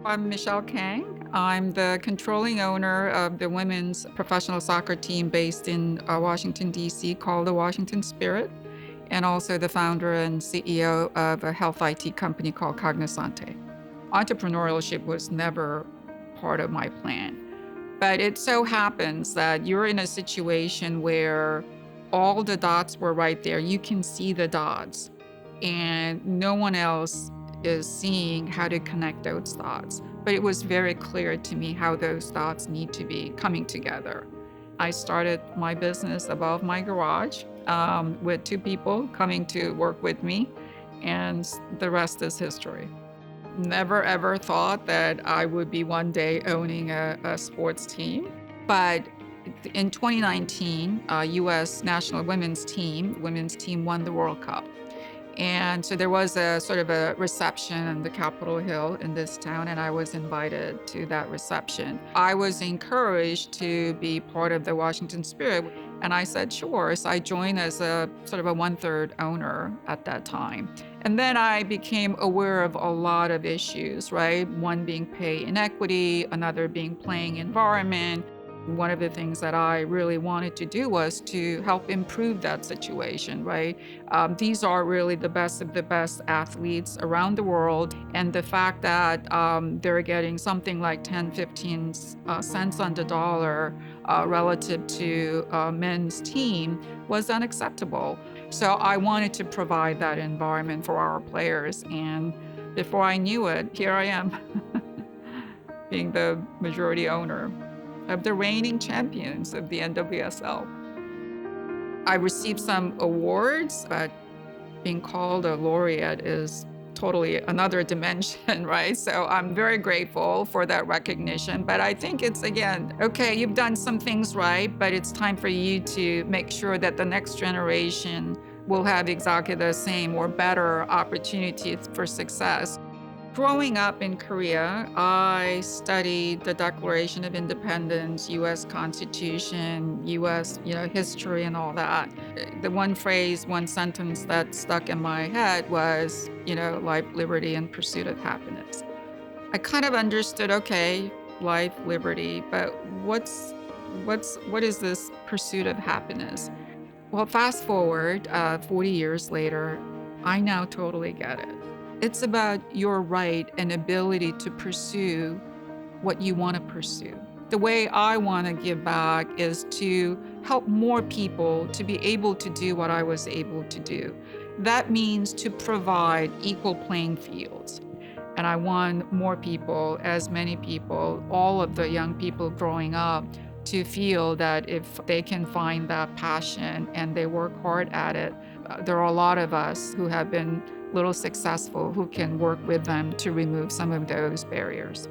I'm Michele Kang. I'm the controlling owner of the women's professional soccer team based in Washington, D.C., called the Washington Spirit, and also the founder and CEO of a health IT company called Cognosante. Entrepreneurship was never part of my plan, but it so happens that you're in a situation where all the dots were right there. You can see the dots, and no one else is seeing how to connect those dots. But it was very clear to me how those dots need to be coming together. I started my business above my garage with two people coming to work with me, and the rest is history. Never ever thought that I would be one day owning a sports team. But in 2019, US national women's team won the World Cup. And so there was a sort of a reception on the Capitol Hill in this town, and I was invited to that reception. I was encouraged to be part of the Washington Spirit, and I said, sure. So I joined as a sort of a one-third owner at that time. And then I became aware of a lot of issues, right? One being pay inequity, another being playing environment. One of the things that I really wanted to do was to help improve that situation, right? These are really the best of the best athletes around the world. And the fact that they're getting something like 10, 15 cents on the dollar relative to men's team was unacceptable. So I wanted to provide that environment for our players. And before I knew it, here I am, being the majority owner of the reigning champions of the NWSL. I received some awards, but being called a laureate is totally another dimension, right? So I'm very grateful for that recognition. But I think it's, again, okay, you've done some things right, but it's time for you to make sure that the next generation will have exactly the same or better opportunities for success. Growing up in Korea, I studied the Declaration of Independence, US Constitution, US, history and all that. The one phrase, one sentence that stuck in my head was, life, liberty, and pursuit of happiness. I kind of understood, okay, life, liberty, but what is this pursuit of happiness? Well, fast forward 40 years later, I now totally get it. It's about your right and ability to pursue what you want to pursue. The way I want to give back is to help more people to be able to do what I was able to do. That means to provide equal playing fields. And I want more people, as many people, all of the young people growing up, to feel that if they can find that passion and they work hard at it, there are a lot of us who have been little successful who can work with them to remove some of those barriers.